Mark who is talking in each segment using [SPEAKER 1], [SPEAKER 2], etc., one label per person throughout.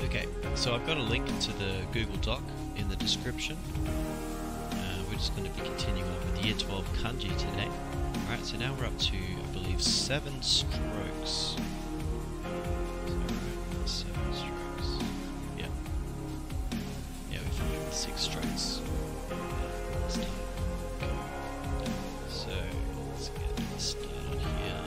[SPEAKER 1] Okay, so I've got a link to the Google Doc in the description. We're just going to be continuing on with Year 12 Kanji today. Alright, so now we're up to, I believe, 7 strokes. So, 7 strokes. Yeah. Yeah, we finished with 6 strokes. Last time. Okay. So, let's get started here.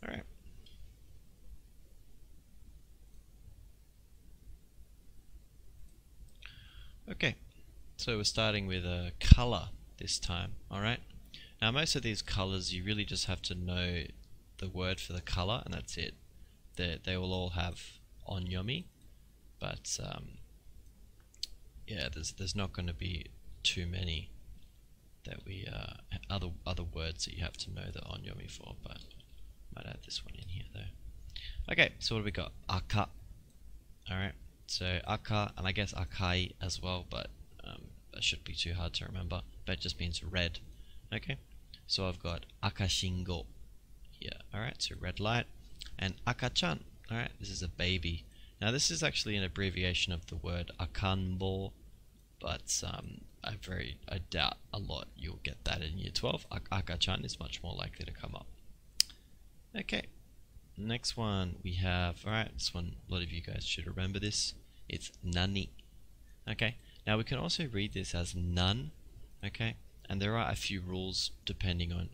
[SPEAKER 1] Alright. Okay, so we're starting with a color this time, alright? Now most of these colors you really just have to know the word for the color and that's it. They will all have onyomi, but yeah, there's not going to be too many that we other words that you have to know the onyomi for, but might add this one in here though. Okay, so what do we got? Aka. Alright, so aka, and I guess akai as well, but that shouldn't be too hard to remember, but it just means red. Okay, so I've got akashingo here. Alright, so red light. And akachan. Alright, this is a baby. Now this is actually an abbreviation of the word akanbo, but I doubt a lot you'll get that in Year 12. Akachan is much more likely to come up. Okay, next one we have, alright, this one, a lot of you guys should remember this. It's Nanny. Okay, now we can also read this as none. Okay, and there are a few rules depending on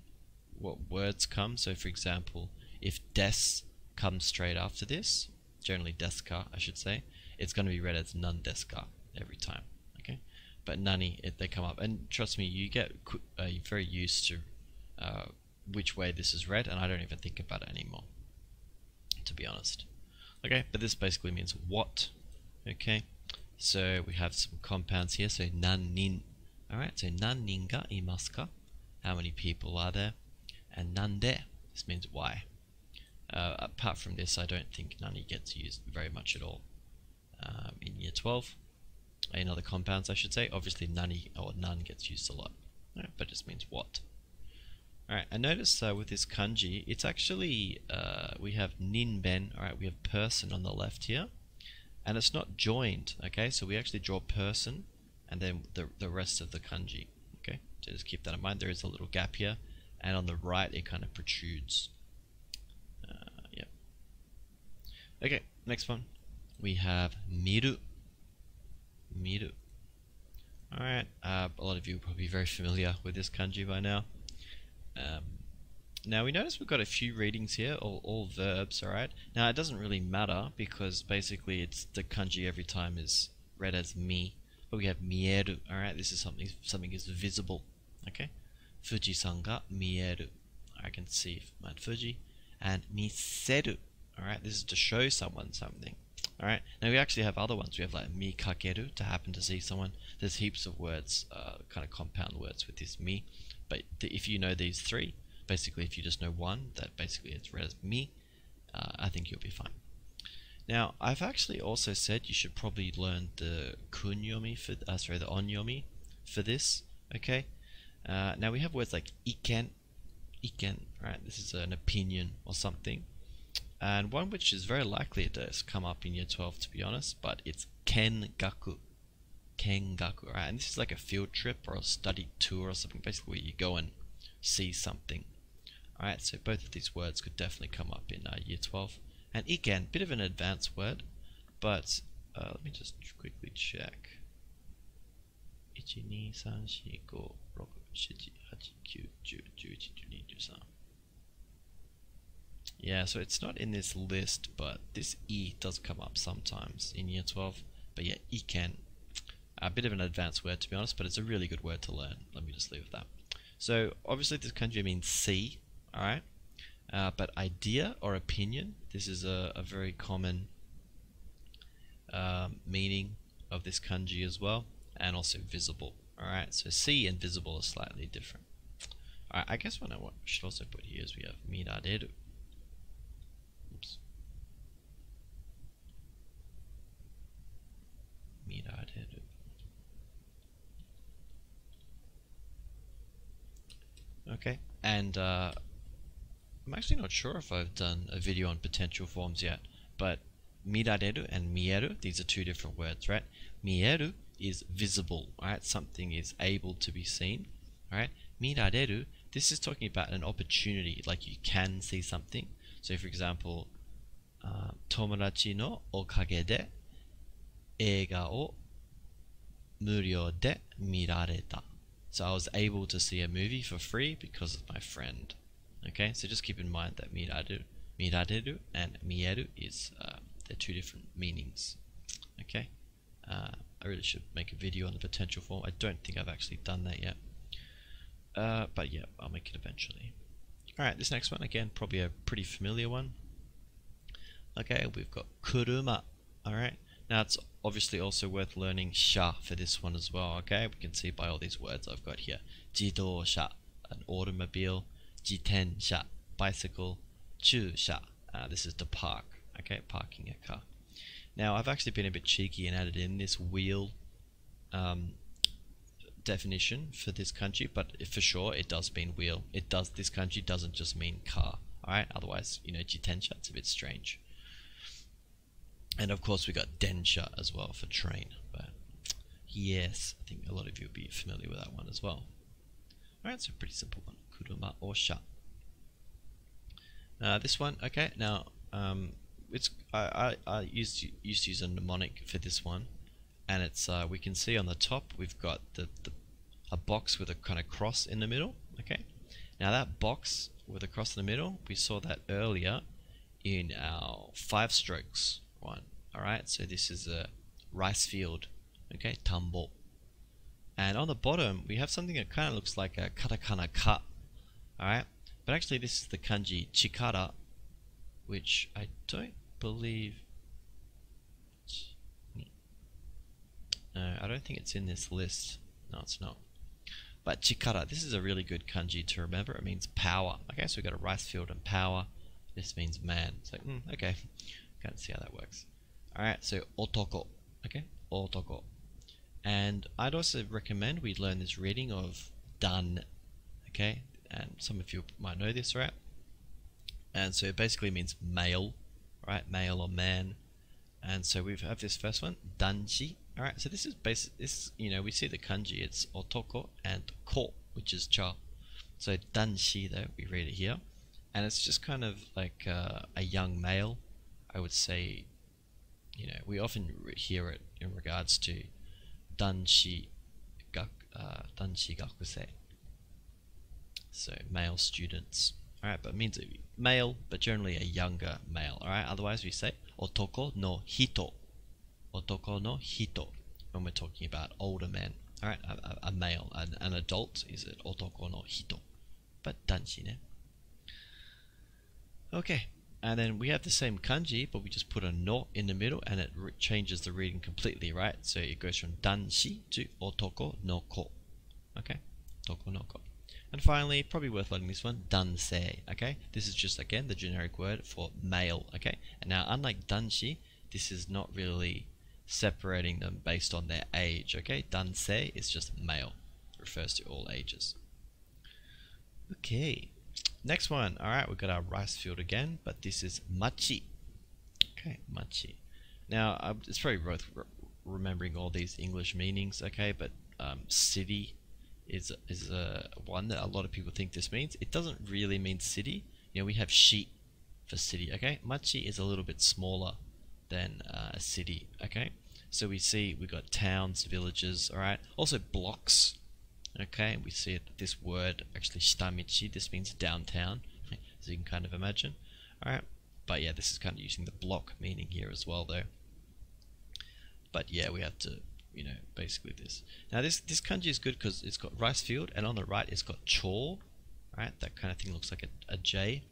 [SPEAKER 1] what words come. So for example, if des comes straight after this, generally deska I should say, it's going to be read as none deska every time. Okay, but nani, they come up, and trust me, you get very used to which way this is read, and I don't even think about it anymore, to be honest. Okay, but this basically means what. Okay, so we have some compounds here. So nannin. Alright, so nannin ga imasu ka? How many people are there? And nande, this means why. Apart from this, I don't think nani gets used very much at all in Year 12. In other compounds, I should say. Obviously, nani or none gets used a lot, but it just means what. Alright, and notice with this kanji, it's actually, we have ninben, alright, we have person on the left here, and it's not joined, okay, so we actually draw person, and then the rest of the kanji, okay, so just keep that in mind. There is a little gap here, and on the right it kind of protrudes. Yep. Okay, next one, we have miru. Miru. Alright, a lot of you are probably very familiar with this kanji by now. Now we notice we've got a few readings here, all verbs, alright? Now it doesn't really matter because basically it's the kanji every time is read as mi, but we have mieru, alright? This is something is visible, okay? Fuji-san ga mieru, I can see Mount Fuji, and miseru, alright? This is to show someone something, alright? Now we actually have other ones. We have like mikakeru, to happen to see someone. There's heaps of words, kind of compound words with this mi. But if you know these three, basically if you just know one, that basically it's read as mi, I think you'll be fine. Now, I've actually also said you should probably learn the kunyomi for, the onyomi for this, okay? Now we have words like iken, right? This is an opinion or something. And one which is very likely to come up in Year 12, to be honest, but it's kengaku. Kengaku, right? And this is like a field trip or a study tour or something, basically where you go and see something. Alright, so both of these words could definitely come up in Year 12. And iken, bit of an advanced word, but let me just quickly check. 1, 2, 3, 4, 5, 6, 7, 8, 9, 10, 11, 12, 13. Yeah, so it's not in this list, but this E does come up sometimes in Year 12. But yeah, iken. A bit of an advanced word, to be honest, but it's a really good word to learn. Let me just leave with that. So obviously this kanji means see, alright? But idea or opinion, this is a very common meaning of this kanji as well, and also visible, alright? So see and visible are slightly different. Alright, I guess what I should also put here is we have mirareru. Oops. Okay, and I'm actually not sure if I've done a video on potential forms yet, but mirareru and mieru, these are two different words, right? Mieru is visible, right? Something is able to be seen, right? Mirareru, this is talking about an opportunity, like you can see something. So for example, tomodachi no okage de eiga o muryou de mirareta. So I was able to see a movie for free because of my friend. Okay, so just keep in mind that mirareru and mieru is they're two different meanings. Okay, I really should make a video on the potential form. I don't think I've actually done that yet, but yeah, I'll make it eventually. Alright, this next one, again, probably a pretty familiar one. Okay, we've got Karuma. Alright, now it's obviously also worth learning sha for this one as well. Okay, we can see by all these words I've got here. Jidōsha, an automobile. Jitensha, bicycle. Chūsha, this is to park. Okay, parking a car. Now I've actually been a bit cheeky and added in this wheel definition for this kanji, but for sure it does mean wheel. It does. This kanji doesn't just mean car. All right. Otherwise, you know, jitensha, it's a bit strange. And of course we got densha as well for train. But yes, I think a lot of you will be familiar with that one as well. All right, so pretty simple one. Kuruma or sha. This one, okay. Now it's I used to use a mnemonic for this one, and it's we can see on the top we've got a box with a kind of cross in the middle. Okay, now that box with a cross in the middle, we saw that earlier in our 5 strokes one. All right, so this is a rice field. Okay, tambo. And on the bottom we have something that kind of looks like a katakana ka. All right, but actually this is the kanji chikara, which I don't believe. No, I don't think it's in this list. No, it's not. But chikara, this is a really good kanji to remember. It means power. Okay, so we've got a rice field and power. This means man. So, okay, can't see how that works. Alright, so otoko. Okay, otoko. And I'd also recommend we learn this reading of dan. Okay, and some of you might know this, right? And so it basically means male, right? Male or man. And so we have this first one, danshi. All right, so this is basic. This, you know, we see the kanji. It's otoko and ko, which is cha. So danshi, though, we read it here, and it's just kind of like a young male. I would say, you know, we often hear it in regards to danshi gakusei. So male students. All right, but it means male, but generally a younger male. All right, otherwise we say otoko no hito. Otoko no hito when we're talking about older men. All right, a male, an adult is it otoko no hito, but danshi ne. Okay, and then we have the same kanji, but we just put a no in the middle, and it changes the reading completely, right? So it goes from danshi to otoko no ko. Okay, otoko no ko. And finally, probably worth learning this one, dansei. Okay, this is just again the generic word for male. Okay, and now unlike danshi, this is not really separating them based on their age. Okay, dansei is just male, refers to all ages. Okay, next one. All right, we've got our rice field again, but this is machi. Okay, machi. Now it's probably worth remembering all these English meanings. Okay, but city is one that a lot of people think this means. It doesn't really mean city. You know, we have shi for city. Okay, machi is a little bit smaller than a city. Okay, so we see we've got towns, villages. All right, also blocks. Okay, we see it, this word actually shitamichi. This means downtown, as you can kind of imagine. All right, but yeah, this is kind of using the block meaning here as well, though. But yeah, we have to, you know, basically this. Now this kanji is good because it's got rice field, and on the right it's got cho. Right, that kind of thing looks like a J.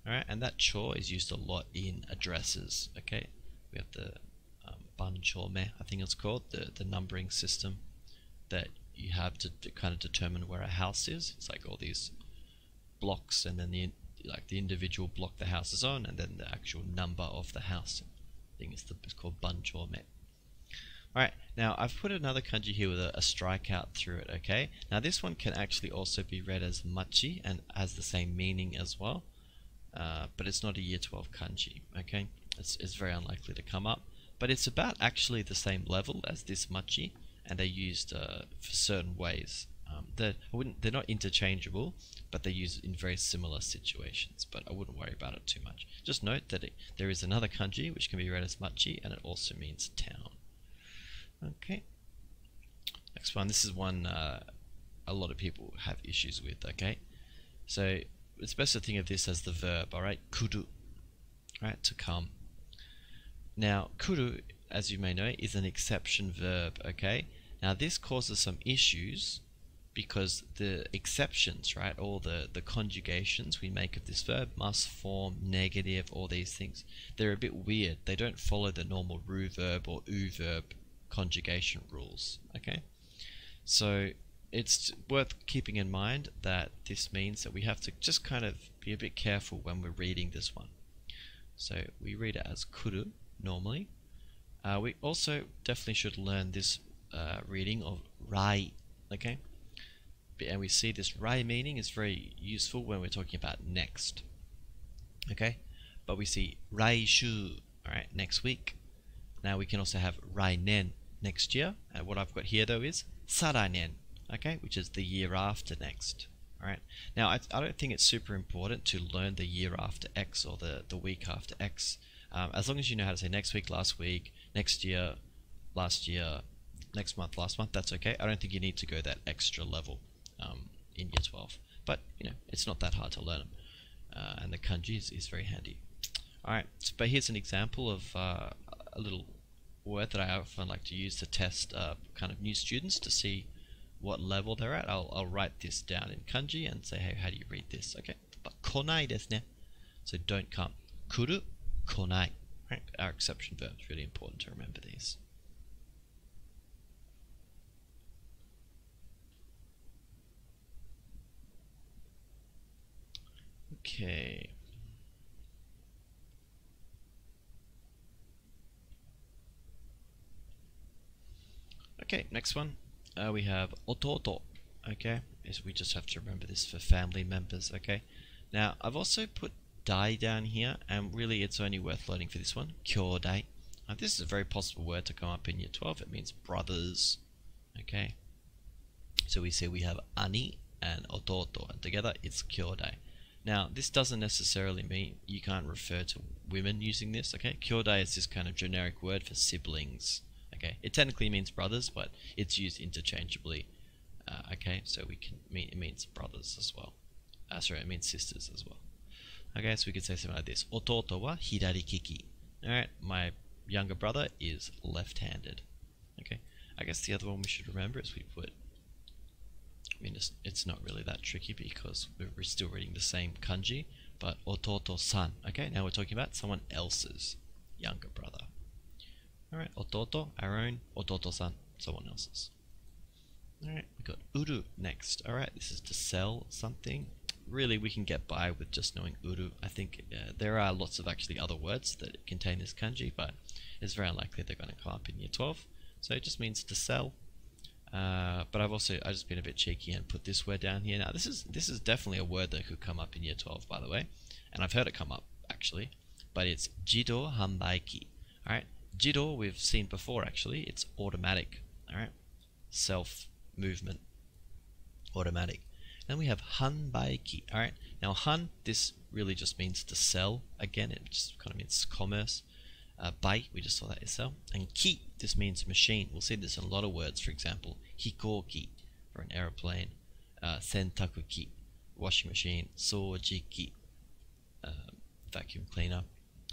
[SPEAKER 1] All right, and that cho is used a lot in addresses. Okay, we have the banchome, I think it's called, the numbering system that you have to kind of determine where a house is. It's like all these blocks, and then the individual block the house is on, and then the actual number of the house. I think it's called banchome. Alright, now I've put another kanji here with a strikeout through it, okay? Now this one can actually also be read as machi and has the same meaning as well, but it's not a year 12 kanji, okay? It's very unlikely to come up, but it's about actually the same level as this machi, and they're used for certain ways. They're not interchangeable, but they're used in very similar situations, but I wouldn't worry about it too much. Just note that there is another kanji which can be read as machi, and it also means town. Okay, next one. This is one a lot of people have issues with, okay? So it's best to think of this as the verb, alright? Kuru, right, to come. Now, kuru, as you may know, is an exception verb, okay? Now this causes some issues because the exceptions, right, all the conjugations we make of this verb, must, form, negative, all these things, they're a bit weird. They don't follow the normal ru verb or u verb conjugation rules, okay? So it's worth keeping in mind that this means that we have to just kind of be a bit careful when we're reading this one. So we read it as kuru normally. We also definitely should learn this reading of rai, okay? And we see this rai meaning is very useful when we're talking about next, okay? But we see rai shu, alright, next week. Now we can also have rai nen, next year. What I've got here though is sarai nen, okay, which is the year after next. Alright, now I don't think it's super important to learn the year after X or the week after X. As long as you know how to say next week, last week, next year, last year, next month, last month, that's okay. I don't think you need to go that extra level in year 12. But, you know, it's not that hard to learn them. And the kanji is very handy. Alright, but here's an example of a little word that I often like to use to test kind of new students to see what level they're at. I'll write this down in kanji and say, hey, how do you read this? Okay, but konai desu ne. So don't come. Kuru, konai. Right? Our exception verb is really important to remember these. Okay. Okay, next one. We have ototo. Okay, we just have to remember this for family members. Okay. Now I've also put dai down here, and really it's only worth learning for this one. Kyodai. This is a very possible word to come up in year 12. It means brothers. Okay. So we say we have ani and ototo, and together it's kyodai. Now this doesn't necessarily mean you can't refer to women using this. Okay. Kyodai is this kind of generic word for siblings. Okay, it technically means brothers, but it's used interchangeably. Okay, so it means brothers as well. Sorry, it means sisters as well. Okay, so we could say something like this: Ototo wa hirari kiki. All right, my younger brother is left-handed. Okay, I guess the other one we should remember is we put. I mean, it's not really that tricky because we're still reading the same kanji, but ototo-san. Okay, now we're talking about someone else's younger brother. Alright, ototo, our own, ototo-san, someone else's. Alright, we got uru next. Alright, this is to sell something. Really, we can get by with just knowing uru. I think there are lots of actually other words that contain this kanji, but it's very unlikely they're going to come up in year 12. So it just means to sell. But I've just been a bit cheeky and put this word down here. Now this is definitely a word that could come up in year 12, by the way, and I've heard it come up actually. But it's jido hanbaiki. Alright. Jido we've seen before actually, it's automatic, alright, self movement, automatic. Then we have hanbaiki, alright, now han, this really just means to sell, again it just kind of means commerce, bai, we just saw that is sell, and ki, this means machine. We'll see this in a lot of words, for example, hikoki, for an aeroplane, sentakuki, washing machine, sojiki, vacuum cleaner,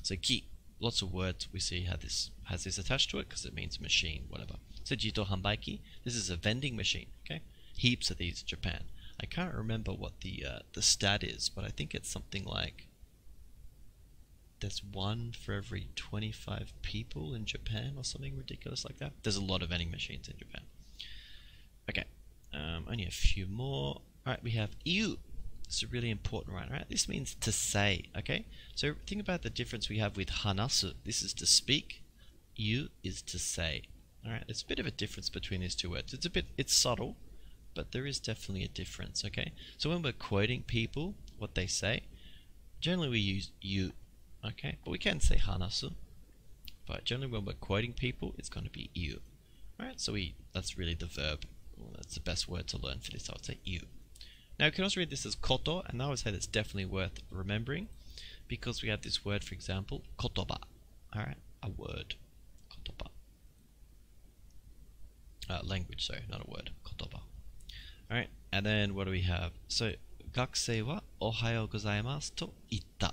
[SPEAKER 1] so ki. Lots of words we see has this attached to it because it means machine, whatever. So jito hanbaiki, this is a vending machine. Okay, heaps of these in Japan. I can't remember what the stat is, but I think it's something like there's one for every 25 people in Japan or something ridiculous like that. There's a lot of vending machines in Japan. Okay, only a few more. All right, we have iu. This is really important, right? This means to say, okay? So think about the difference we have with hanasu. This is to speak. You is to say. Alright, there's a bit of a difference between these two words. It's subtle, but there is definitely a difference, okay? So when we're quoting people, what they say, generally we use you, okay? But we can say hanasu, but generally when we're quoting people, it's going to be you. Alright, so that's really the verb. Well, that's the best word to learn for this, I would say you. Now you can also read this as koto, and I would say that's definitely worth remembering, because we have this word, for example, kotoba. Alright, a word. Kotoba. Language, sorry, not a word. Kotoba. Alright, and then what do we have? So, gakusei wa ohayou gozaimasu to itta.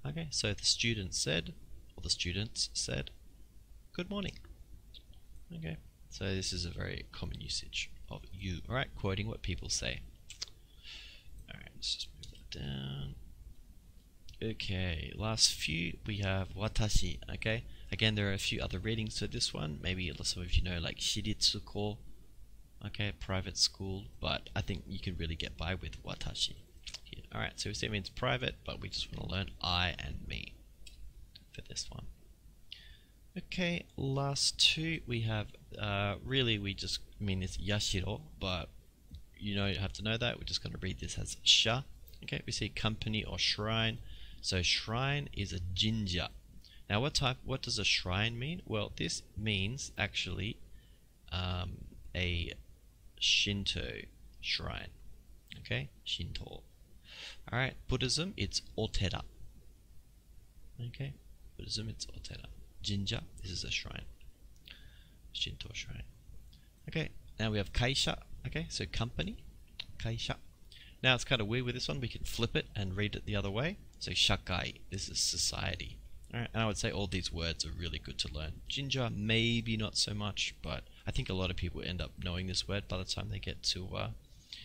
[SPEAKER 1] Okay, so the student said, or the students said, good morning. Okay, so this is a very common usage of you. Alright, quoting what people say. Alright, let's just move that down. Okay, last few we have watashi. Okay, again there are a few other readings to this one. Maybe some of you know like shiritsuko, okay, private school, but I think you can really get by with watashi here. Alright, so we say it means private, but we just want to learn I and me for this one. Okay, last two we have really we just mean it's yashiro, but you have to know that. We're just going to read this as sha. Okay, we see company or shrine. So shrine is a jinja. Now what does a shrine mean? Well, this means actually a Shinto shrine. Okay, Shinto. Alright, Buddhism, it's otera. Okay, Buddhism, it's otera. Jinja, this is a shrine. Shinto shrine. Okay, now we have kaisha. Okay, so company, kaisha. Now it's kind of weird with this one, we can flip it and read it the other way. So shakai, this is society. Alright, and I would say all these words are really good to learn. Jinja, maybe not so much, but I think a lot of people end up knowing this word by the time they get to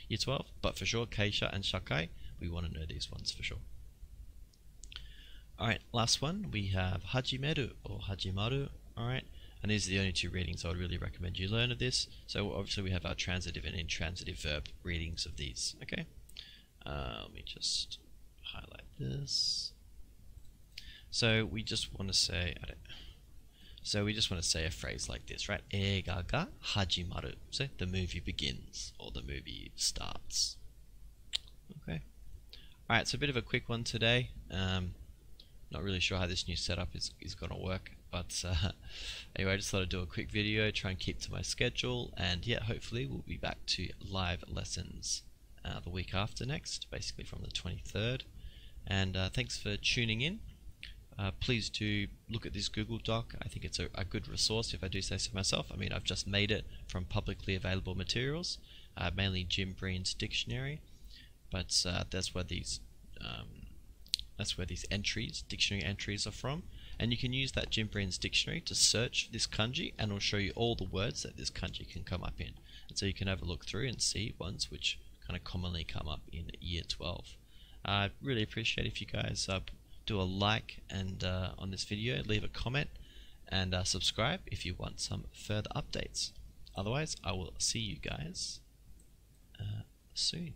[SPEAKER 1] year 12. But for sure, kaisha and shakai, we want to know these ones for sure. Alright, last one, we have hajimeru or hajimaru. Alright, and these are the only two readings I would really recommend you learn of this. So obviously we have our transitive and intransitive verb readings of these. Okay, let me just highlight this. So we just want to say, a phrase like this, right? Eiga ga hajimaru. So the movie begins or the movie starts. Okay. All right. So a bit of a quick one today. Not really sure how this new setup is going to work, but anyway, I just thought I'd do a quick video, try and keep to my schedule, and yeah, hopefully we'll be back to live lessons the week after next, basically from the 23rd. And thanks for tuning in. Please do look at this Google Doc. I think it's a good resource, if I do say so myself. I mean, I've just made it from publicly available materials, mainly Jim Breen's dictionary, but that's where these dictionary entries are from. And you can use that Jim Breen's dictionary to search this kanji, and it'll show you all the words that this kanji can come up in. And so you can have a look through and see ones which kind of commonly come up in year 12. I really appreciate if you guys do a like and on this video, leave a comment, and subscribe if you want some further updates. Otherwise, I will see you guys soon.